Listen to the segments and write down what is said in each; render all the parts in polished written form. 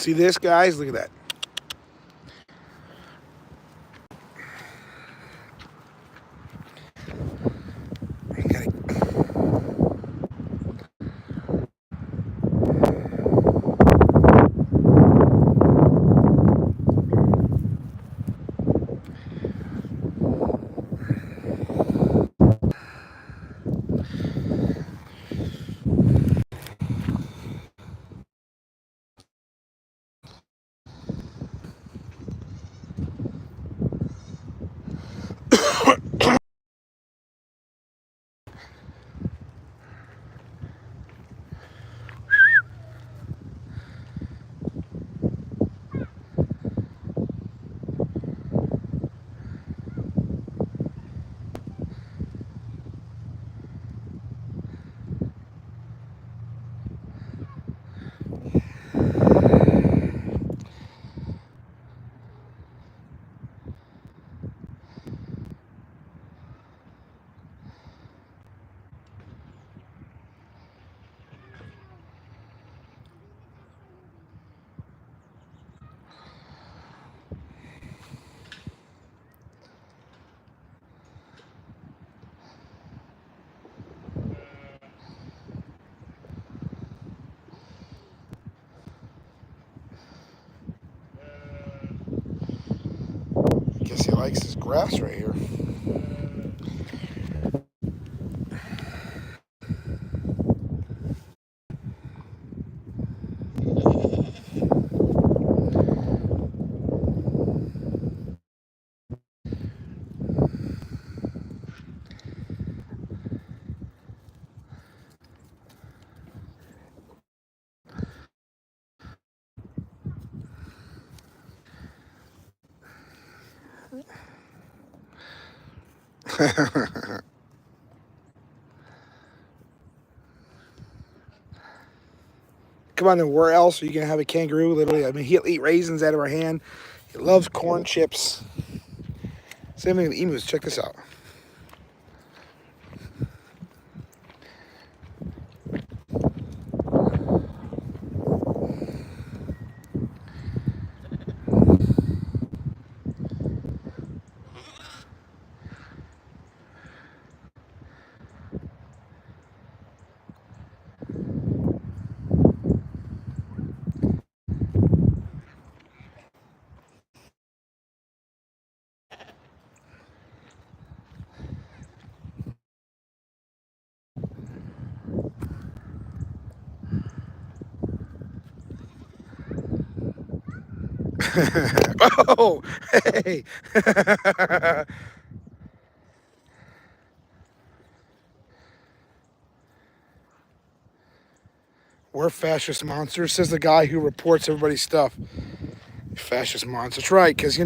See this, guys? Look at that. Guess he likes his grass right here. Come on, then where else are you going to have a kangaroo? Literally, I mean, he'll eat raisins out of our hand. He loves corn chips. Same thing with emus. Check this out. Oh, hey. We're fascist monsters, says the guy who reports everybody's stuff. Fascist monsters. That's right, because,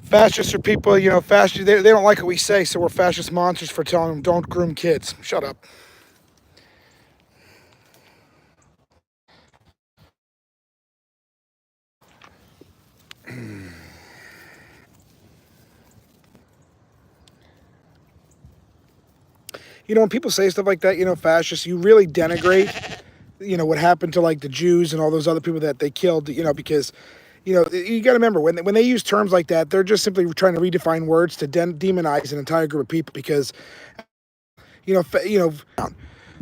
fascists are people, fascists, they don't like what we say, so we're fascist monsters for telling them don't groom kids. Shut up. When people say stuff like that, fascists, you really denigrate, what happened to like the Jews and all those other people that they killed, because, you got to remember when they use terms like that, they're just simply trying to redefine words to demonize an entire group of people because,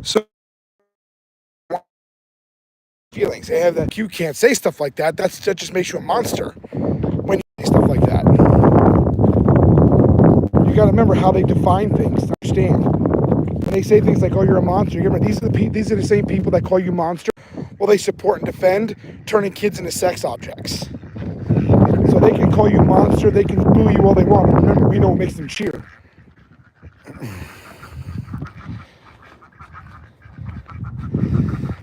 so feelings. They have that you can't say stuff like that. That just makes you a monster when you say stuff like that. You got to remember how they define things to understand. When they say things like, "Oh, you're a monster," you remember these are the same people that call you monster. Well, they support and defend turning kids into sex objects. So they can call you monster. They can boo you all they want. But remember, we know what makes them cheer.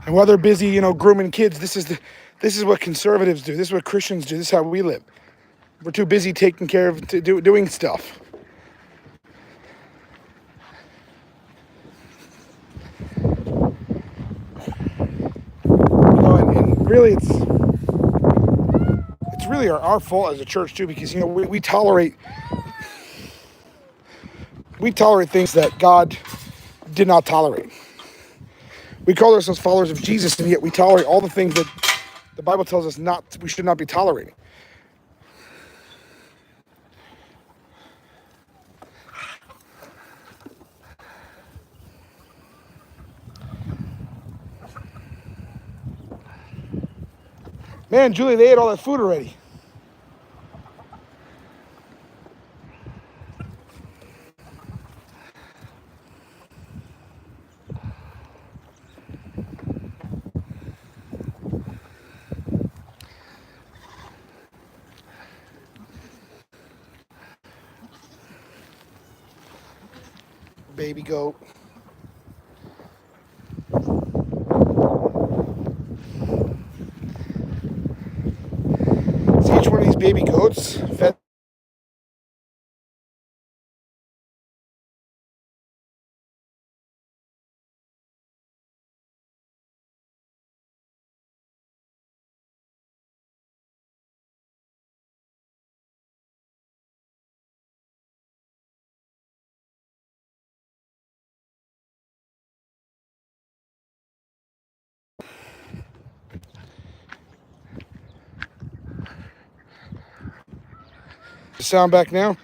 And while they're busy, grooming kids, this is what conservatives do. This is what Christians do. This is how we live. We're too busy taking care of doing stuff. And really, it's really our fault as a church too, because we tolerate things that God did not tolerate. We call ourselves followers of Jesus, and yet we tolerate all the things that the Bible tells us we should not be tolerating. Man, Julie, they ate all that food already. Baby goat. See, each one of these baby goats fed. Sound back now?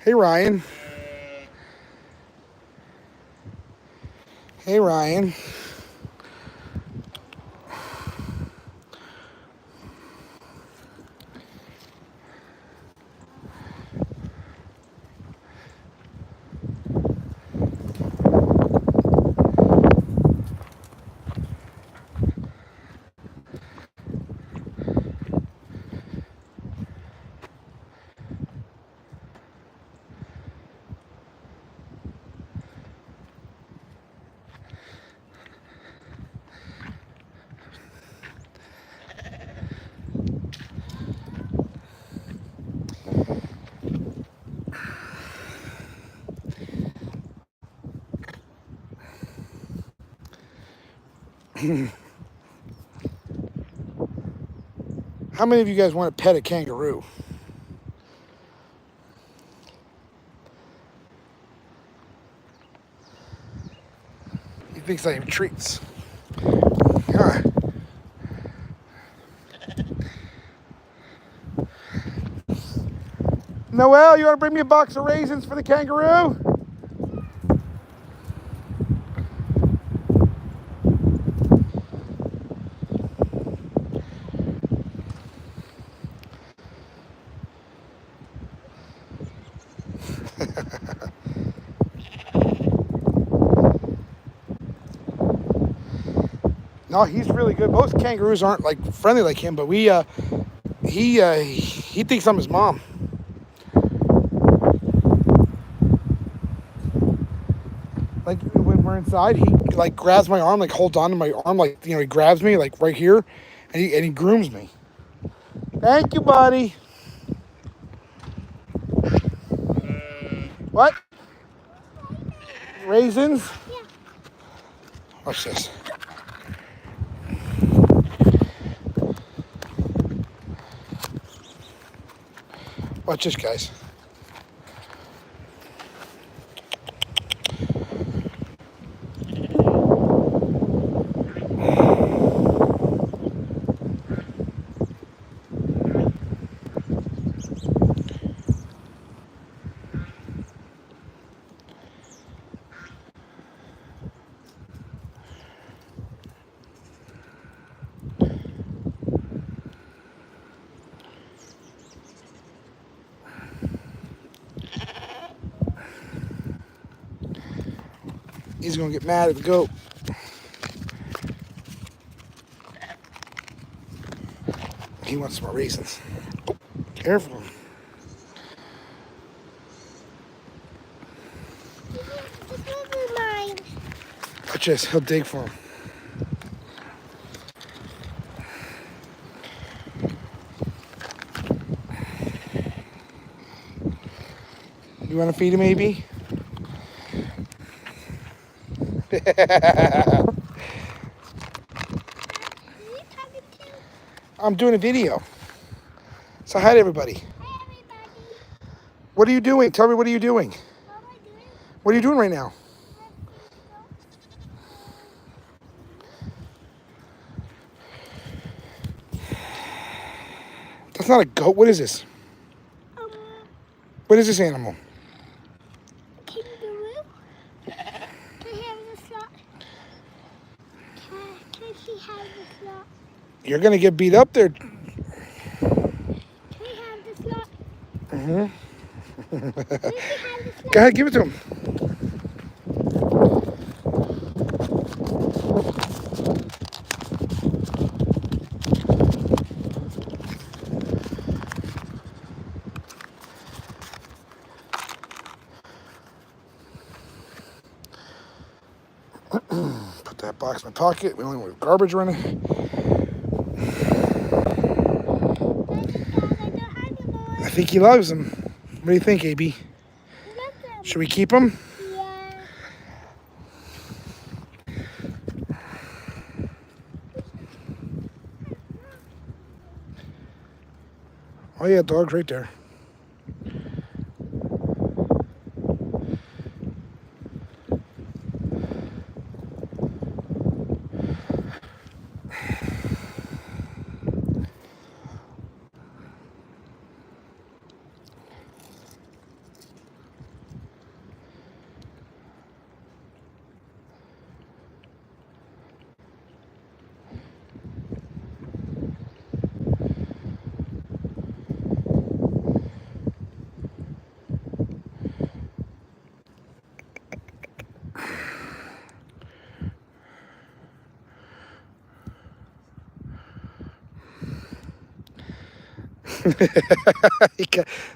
Hey, Ryan. Hey, Ryan. How many of you guys want to pet a kangaroo? He thinks I have treats. Huh. Noelle, you want to bring me a box of raisins for the kangaroo? No, he's really good. Most kangaroos aren't like friendly like him, but he thinks I'm his mom. Like when we're inside, he like grabs my arm, like holds on to my arm, like he grabs me like right here, and he grooms me. Thank you, buddy. What? Raisins? Yeah. Watch this. Watch this, guys. He's gonna get mad at the goat. He wants some raisins. Oh, careful. Watch this. He'll dig for him. You want to feed him, AB? I'm doing a video. So hi to everybody. Hi, everybody. What are you doing? Tell me, what are you doing? What am I doing? What are you doing right now? That's not a goat. What is this? Um, What is this animal? Kangaroo. Can I have this lot? Can she have this lot? You're going to get beat up there. Can we have this lot? Mm-hmm. Can she have this lot? Go ahead, give it to him. Put that box in my pocket. We only want garbage running. I don't have anymore. I think he loves them. What do you think, AB? Love them. Should we keep him? Yeah. Oh yeah, dog's right there.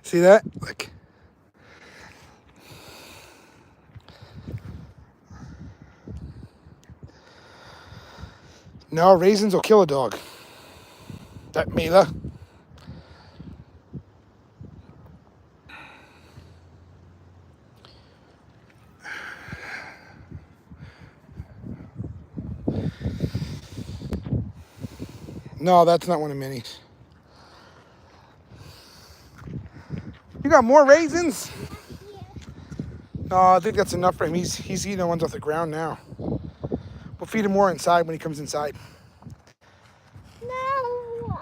See that? Look. No, raisins will kill a dog. That Mila. No, that's not one of Minnie's. You got more raisins? No, I think that's enough for him. He's eating the ones off the ground now. We'll feed him more inside when he comes inside. No.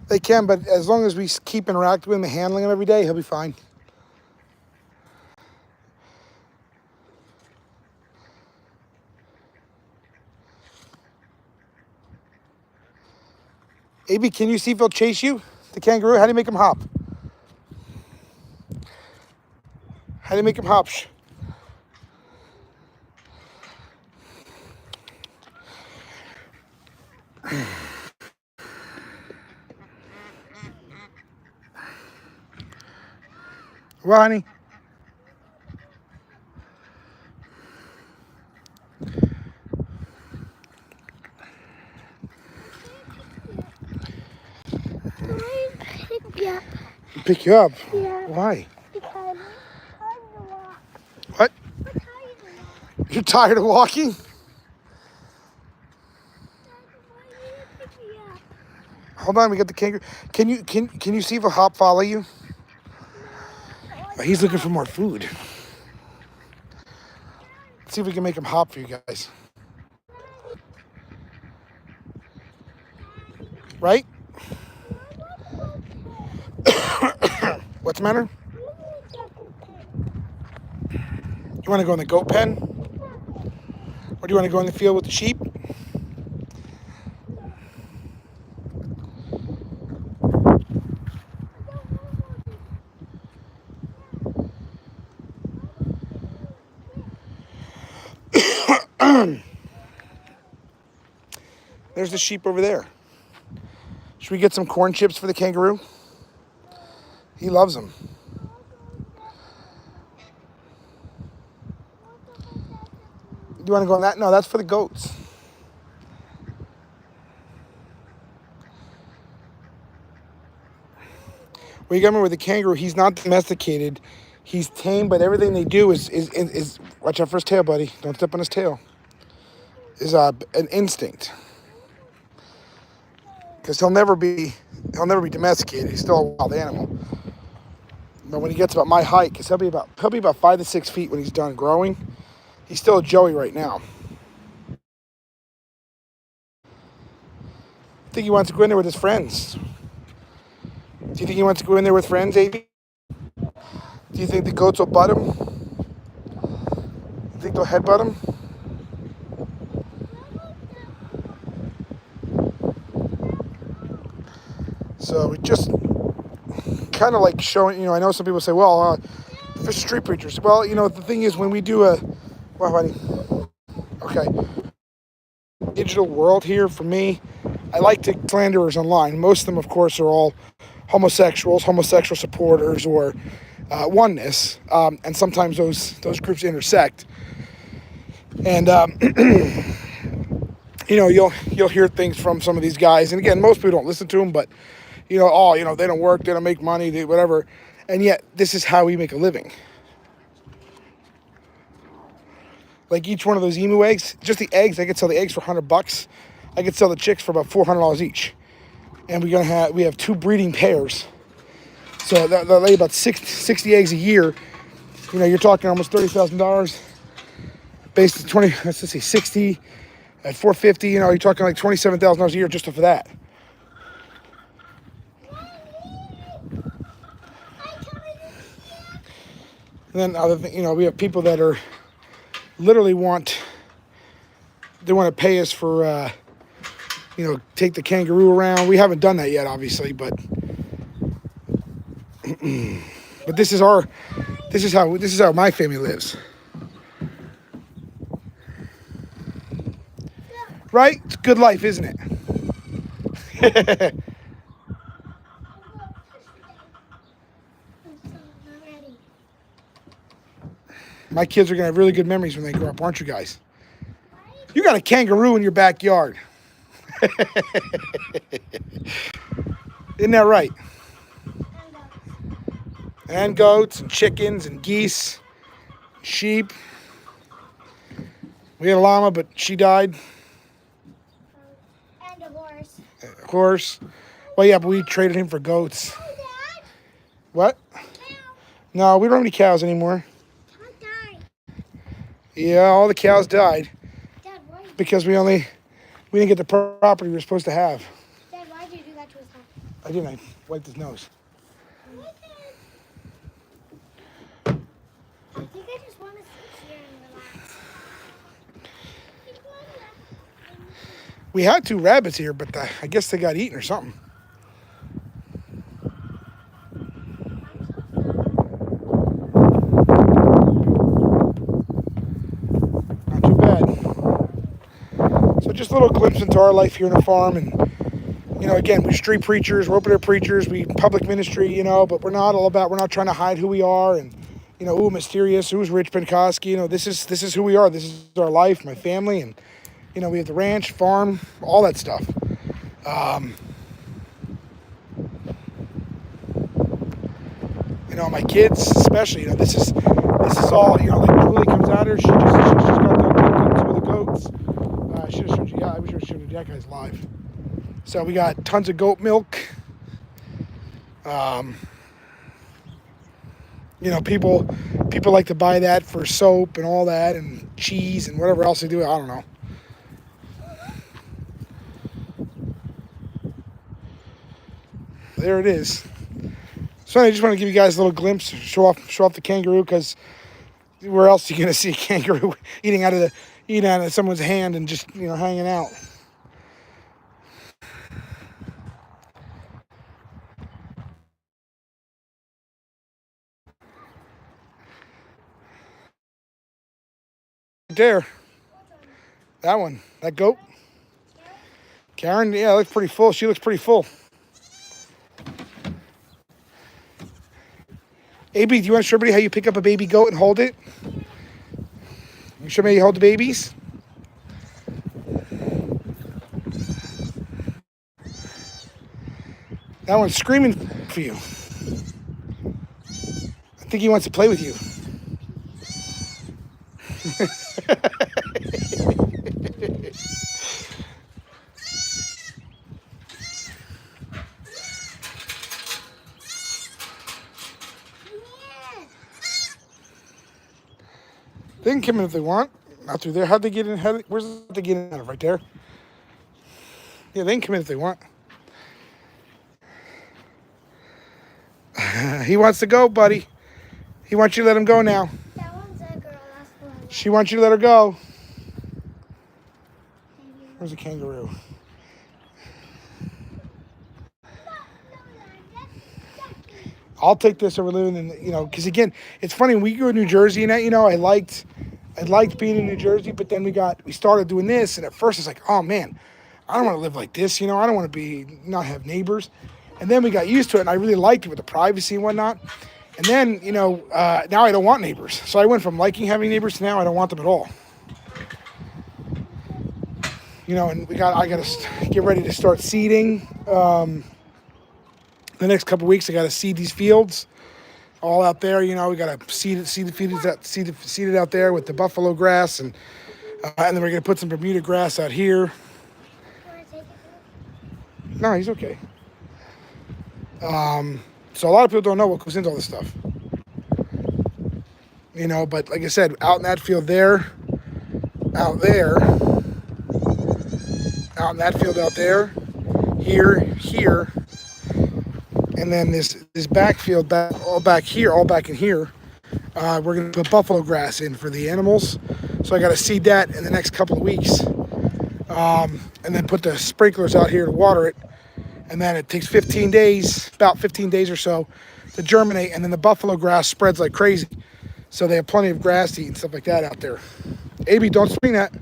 They can, but as long as we keep interacting with him and handling him every day, he'll be fine. AB, can you see if he'll chase you? The kangaroo? How do you make him hop? How do you make him hop? Well, honey. Pick you up? Yeah. Why? Because I'm tired to walk. What? I'm tired to walk. You're tired of walking? Pick me up. Hold on, we got the kangaroo. Can you see if a hop follow you? He's looking for more food. Let's see if we can make him hop for you guys. Right? What's the matter? You want to go in the goat pen? Or do you want to go in the field with the sheep? There's the sheep over there. Should we get some corn chips for the kangaroo? He loves them. You want to go on that? No, that's for the goats. Well, you got to remember with the kangaroo, he's not domesticated. He's tame, but everything they do is watch out for his tail, buddy. Don't step on his tail. Is an instinct. Because he'll never be domesticated. He's still a wild animal. But when he gets about my height, because he'll be about 5 to 6 feet when he's done growing. He's still a joey right now. I think he wants to go in there with his friends. Do you think he wants to go in there with friends, AB? Do you think the goats will butt him? You think they'll headbutt him? So it just kind of like showing, I know some people say, well, for street preachers. Well, the thing is when we do well, honey, okay, digital world here for me, I like to slanderers online. Most of them, of course, are all homosexuals, homosexual supporters, or oneness, and sometimes those groups intersect. And you'll hear things from some of these guys, and again, most people don't listen to them, but they don't work, they don't make money, they whatever, and yet this is how we make a living. Like each one of those emu eggs, just the eggs, I could sell the eggs for $100. I could sell the chicks for about $400 each, and we have 2 breeding pairs, so they'll lay about 60 eggs a year. You're talking almost $30,000 based on 20. Let's see, 60 at 450. You're talking like $27,000 a year just for that. And then other thing, we have people that are literally want to pay us for take the kangaroo around. We haven't done that yet, obviously, but this is how my family lives. Right? It's a good life, isn't it? My kids are going to have really good memories when they grow up, aren't you guys? You got a kangaroo in your backyard. Isn't that right? And goats and chickens and geese, sheep. We had a llama, but she died. And a horse. Horse. Well, yeah, but we traded him for goats. Oh, Dad. What? Cow. No, we don't have any cows anymore. Cow died. Yeah, all the cows died Dad, why? because we didn't get the property we were supposed to have. Dad, why did you do that to his head? I didn't. I wiped his nose. I think I just want to sit here and relax. We had 2 rabbits here, but I guess they got eaten or something. Not too bad. So just a little glimpse into our life here on the farm, and again, we're street preachers, we're open air preachers, we public ministry, but we're not trying to hide who we are and ooh, mysterious, who's Rich Penkoski, this is who we are, this is our life, my family, and we have the ranch, farm, all that stuff. My kids especially, this is all, like Julie comes out here, she's just got done talking to the goats. I should have showed you, yeah, I wish I would have showed you that guy's live. So we got tons of goat milk. People like to buy that for soap and all that, and cheese and whatever else they do. I don't know. There it is. So I just want to give you guys a little glimpse, show off the kangaroo, because where else are you going to see a kangaroo eating out of someone's hand and just hanging out? There. That one. That goat. Karen, yeah, looks pretty full. She looks pretty full. AB, do you want to show everybody how you pick up a baby goat and hold it? You show me how you hold the babies? That one's screaming for you. I think he wants to play with you. They can come in if they want. Not through there. How'd they get in? Where's they get in out of? Right there? Yeah, they can come in if they want. He wants to go, buddy. He wants you to let him go now. That one's a girl. That's the one. She wants you to let her go. Where's the kangaroo? I'll take this over living in, because again, it's funny when we grew in New Jersey and that, I liked being in New Jersey, but then we started doing this, and at first it's like, oh man, I don't want to live like this, I don't want to not have neighbors, and then we got used to it, and I really liked it with the privacy and whatnot, and then now I don't want neighbors, so I went from liking having neighbors to now I don't want them at all. And I got to get ready to start seeding. The next couple of weeks, I got to seed these fields all out there. We got to seed it out there with the buffalo grass, and then we're gonna put some Bermuda grass out here. You want to take it? No, he's okay. So a lot of people don't know what goes into all this stuff. But like I said, out in that field there, out there, out in that field out there, here. And then this backfield, all back in here, we're going to put buffalo grass in for the animals. So I got to seed that in the next couple of weeks. And then put the sprinklers out here to water it. And then it takes about 15 days or so to germinate. And then the buffalo grass spreads like crazy. So they have plenty of grass to eat and stuff like that out there. AB, don't swing that.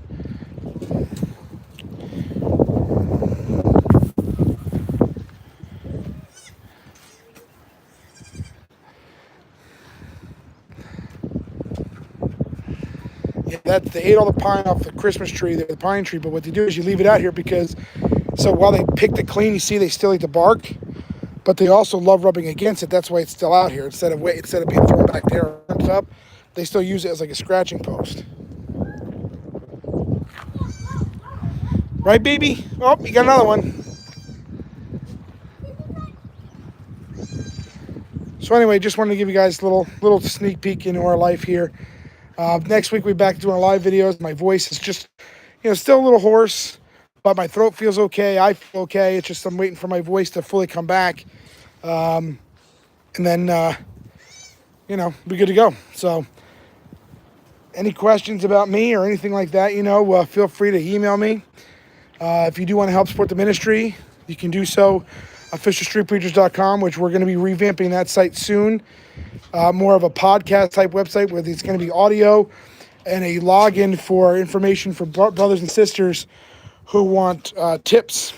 They ate all the pine off the Christmas tree, the pine tree, but what they do is you leave it out here so while they pick it clean, you see they still eat the bark, but they also love rubbing against it. That's why it's still out here. Instead of being thrown back there or up, they still use it as like a scratching post. Right, baby? Oh, you got another one. So anyway, just wanted to give you guys a little sneak peek into our life here. Next week, we'll be back doing live videos. My voice is just, still a little hoarse, but my throat feels okay. I feel okay. It's just I'm waiting for my voice to fully come back. And then, we're good to go. So any questions about me or anything like that, feel free to email me. If you do want to help support the ministry, you can do so. officialstreetpreachers.com, which we're going to be revamping that site soon. More of a podcast type website where it's going to be audio and a login for information for brothers and sisters who want tips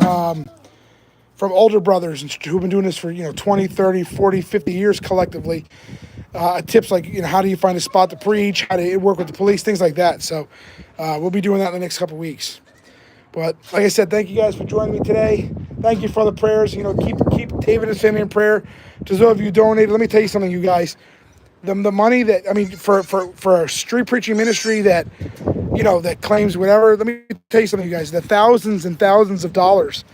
from older brothers who've been doing this for 20, 30, 40, 50 years collectively. Tips like how do you find a spot to preach, how to work with the police, things like that. So we'll be doing that in the next couple of weeks. But like I said, thank you guys for joining me today. Thank you for the prayers. Keep David and his family in prayer. To those of you who donated, let me tell you something, you guys. The money that, for a street preaching ministry that, that claims whatever, let me tell you something, you guys. The thousands and thousands of dollars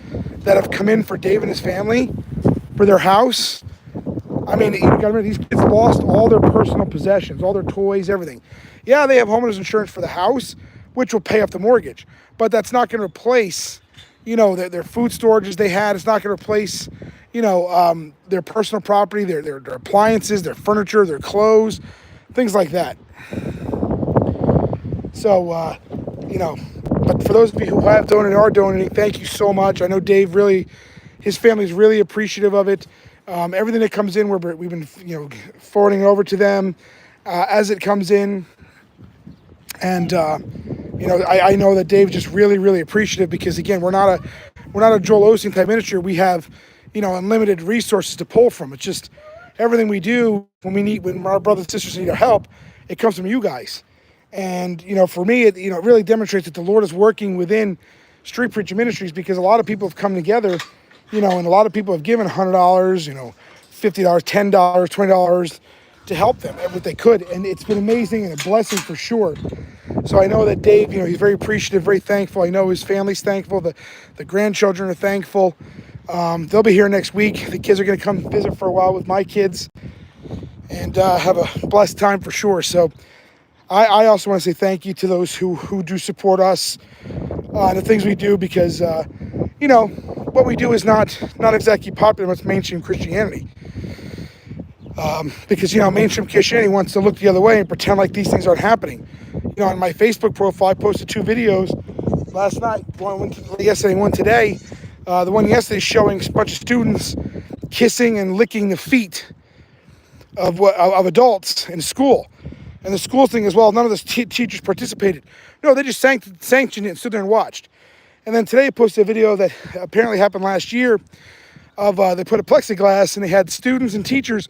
that have come in for Dave and his family, for their house. You gotta remember, these kids lost all their personal possessions, all their toys, everything. Yeah, they have homeowners insurance for the house, which will pay off the mortgage. But that's not going to replace, their food storages they had. It's not going to replace, their personal property, their appliances, their furniture, their clothes, things like that. So, but for those of you who have donated or are donating, thank you so much. I know Dave his family's really appreciative of it. Everything that comes in, we've been, forwarding it over to them as it comes in. And, I know that Dave's just really, really appreciative because again, we're not a Joel Osteen type ministry. We have, unlimited resources to pull from. It's just everything we do when our brothers and sisters need our help, it comes from you guys. And for me, it really demonstrates that the Lord is working within Street Preacher Ministries because a lot of people have come together, and a lot of people have given $100, $50, $10, $20 to help them what they could, and it's been amazing and a blessing for sure. So I know that Dave, he's very appreciative, very thankful. I know his family's thankful. The grandchildren are thankful. They'll be here next week. The kids are going to come visit for a while with my kids and have a blessed time for sure. So I also want to say thank you to those who do support us and the things we do because, what we do is not exactly popular with mainstream Christianity. Because, mainstream Christianity wants to look the other way and pretend like these things aren't happening. On my Facebook profile, I posted 2 videos last night, one yesterday and one today. The one yesterday showing a bunch of students kissing and licking the feet of adults in school. And the school thing as well, none of the teachers participated. No, they just sanctioned it and stood there and watched. And then today I posted a video that apparently happened last year of they put a plexiglass and they had students and teachers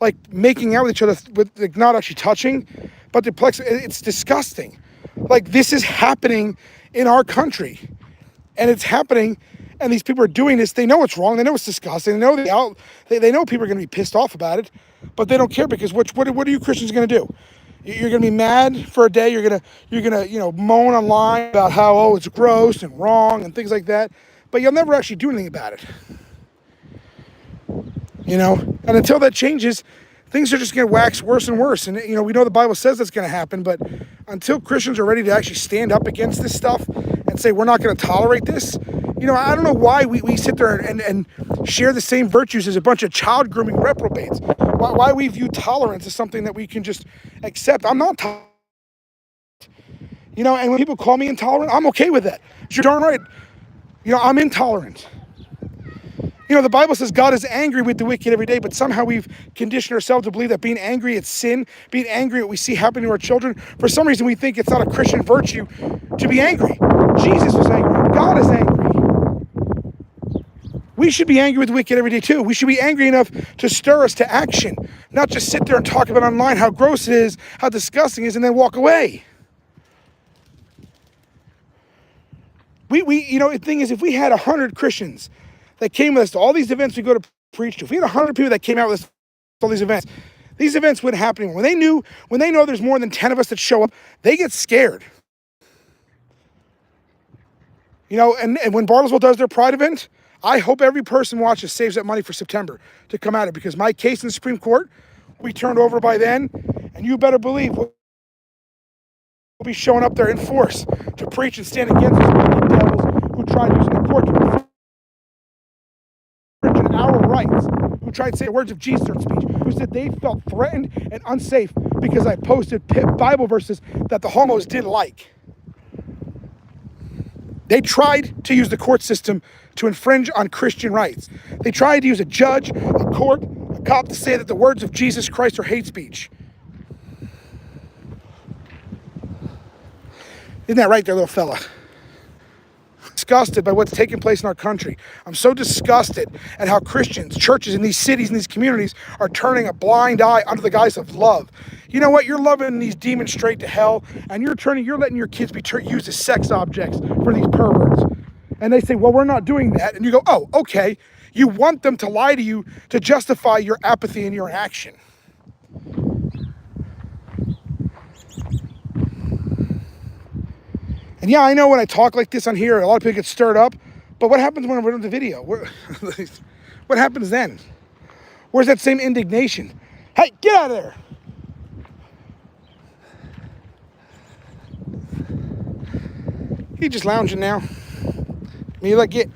like making out with each other with like, not actually touching, but it's disgusting. Like this is happening in our country and it's happening and these people are doing this. They know it's wrong. They know it's disgusting. They know they know people are going to be pissed off about it, but they don't care because what are you Christians going to do? You're going to be mad for a day. You're going to moan online about how, it's gross and wrong and things like that, but you'll never actually do anything about it. And until that changes, things are just going to wax worse and worse. And, we know the Bible says that's going to happen, but until Christians are ready to actually stand up against this stuff and say, we're not going to tolerate this, I don't know why we sit there and share the same virtues as a bunch of child grooming reprobates. Why we view tolerance as something that we can just accept. I'm not tolerant. And when people call me intolerant, I'm okay with that. You're darn right. I'm intolerant. The Bible says God is angry with the wicked every day, but somehow we've conditioned ourselves to believe that being angry, it's sin. Being angry at what we see happening to our children. For some reason, we think it's not a Christian virtue to be angry. Jesus was angry. God is angry. We should be angry with the wicked every day, too. We should be angry enough to stir us to action, not just sit there and talk about online how gross it is, how disgusting it is, and then walk away. The thing is, if we had 100 Christians that came with us to all these events we go to preach to, if we had 100 people that came out with us to all these events wouldn't happen anymore. When they know there's more than 10 of us that show up, they get scared. And when Bartlesville does their Pride event, I hope every person watches saves that money for September to come at it because my case in the Supreme Court will be turned over by then, and you better believe we'll be showing up there in force to preach and stand against these wicked devils who tried using the court to infringe on our rights, who tried to say the words of Jesus in speech, who said they felt threatened and unsafe because I posted Bible verses that the homos didn't like. They tried to use the court system to infringe on Christian rights. They tried to use a judge, a court, a cop to say that the words of Jesus Christ are hate speech. Isn't that right there, little fella? Disgusted by what's taking place in our country. I'm so disgusted at how Christians, churches in these cities and these communities are turning a blind eye under the guise of love. You know what? You're loving these demons straight to hell, and you're letting your kids be used as sex objects for these perverts. And they say, well, we're not doing that. And you go, oh, okay. You want them to lie to you to justify your apathy and your inaction. And yeah, I know when I talk like this on here, a lot of people get stirred up. But what happens when we're doing the video? What happens then? Where's that same indignation? Hey, get out of there. He's just lounging now. Me like it.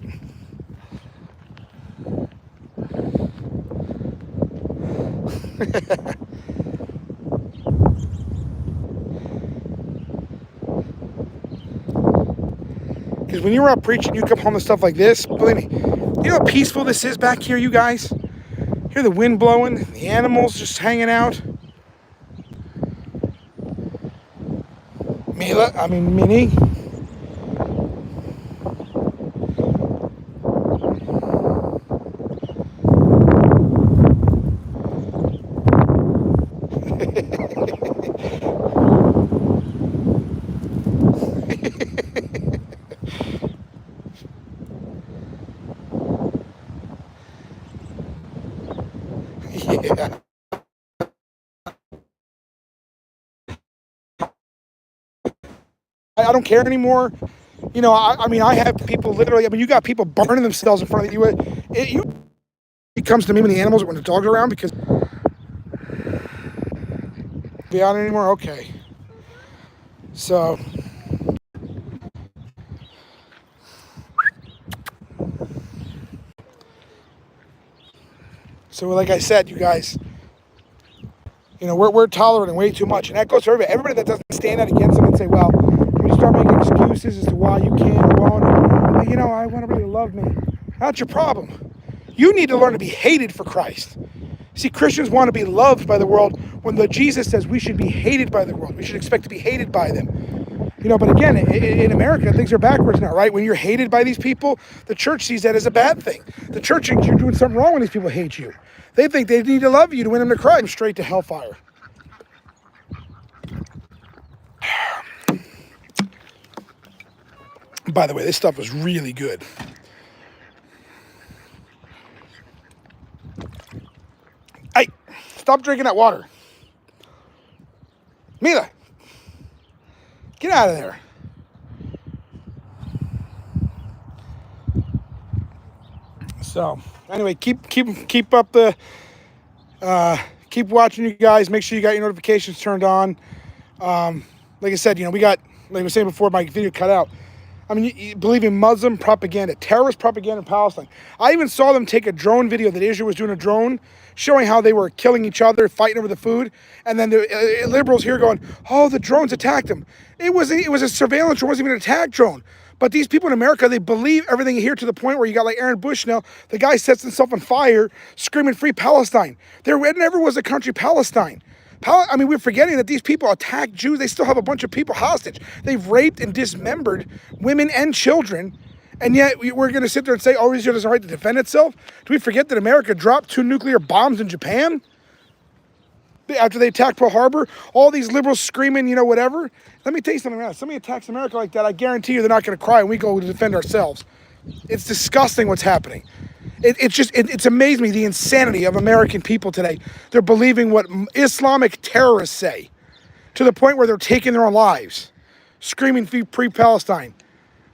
Because when you're out preaching, you come home to stuff like this, believe me, you know how peaceful this is back here, you guys? Hear the wind blowing, the animals just hanging out. Mila, I mean, Minnie. Yeah. I don't care anymore. You know, I mean, I have people literally, I mean, you got people burning themselves in front of you. It comes to me when the animals, when the dogs are around, because be out anymore? Okay. So, like I said, you guys, you know, we're tolerating way too much. And that goes for everybody. Everybody that doesn't stand out against them and say, well, when you start making excuses as to why you can't or won't, and, you know, I want everybody to love me. That's your problem. You need to learn to be hated for Christ. See, Christians want to be loved by the world when Jesus says we should be hated by the world. We should expect to be hated by them. You know, but again, in America, things are backwards now, right? When you're hated by these people, the church sees that as a bad thing. The church thinks you're doing something wrong when these people hate you. They think they need to love you to win them to Christ. Straight to hellfire. By the way, this stuff was really good. Hey, stop drinking that water. Mila, get out of there. So, anyway, keep up the, keep watching, you guys. Make sure you got your notifications turned on. Like I said, you know, we got, like I was saying before, my video cut out. I mean, you believe in Muslim propaganda, terrorist propaganda in Palestine. I even saw them take a drone video that Israel was doing a drone, showing how they were killing each other, fighting over the food. And then the liberals here going, oh, the drones attacked them. It was a surveillance drone, it wasn't even an attack drone. But these people in America, they believe everything here to the point where you got like Aaron Bushnell, the guy sets himself on fire, screaming free Palestine. There never was a country Palestine. I mean, we're forgetting that these people attack Jews. They still have a bunch of people hostage. They've raped and dismembered women and children. And yet we're going to sit there and say, oh, Israel doesn't have a right to defend itself? Do we forget that America dropped 2 nuclear bombs in Japan? After they attacked Pearl Harbor, all these liberals screaming, you know, whatever. Let me tell you something else. Somebody attacks America like that, I guarantee you they're not going to cry when we go to defend ourselves. It's disgusting what's happening. It's amazing me, the insanity of American people today. They're believing what Islamic terrorists say to the point where they're taking their own lives, screaming free Palestine.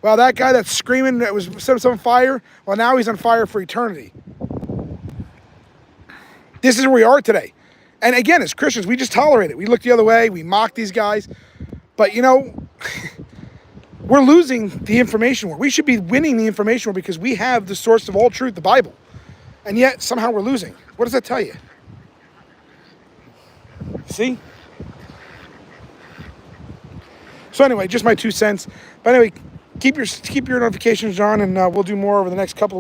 Well, that guy that's screaming that was set himself on fire, well, now he's on fire for eternity. This is where we are today. And again, as Christians, we just tolerate it. We look the other way. We mock these guys. But, you know, we're losing the information war. We should be winning the information war because we have the source of all truth, the Bible. And yet, somehow we're losing. What does that tell you? See? So anyway, just my 2 cents. But anyway, keep your notifications on, and we'll do more over the next couple of weeks.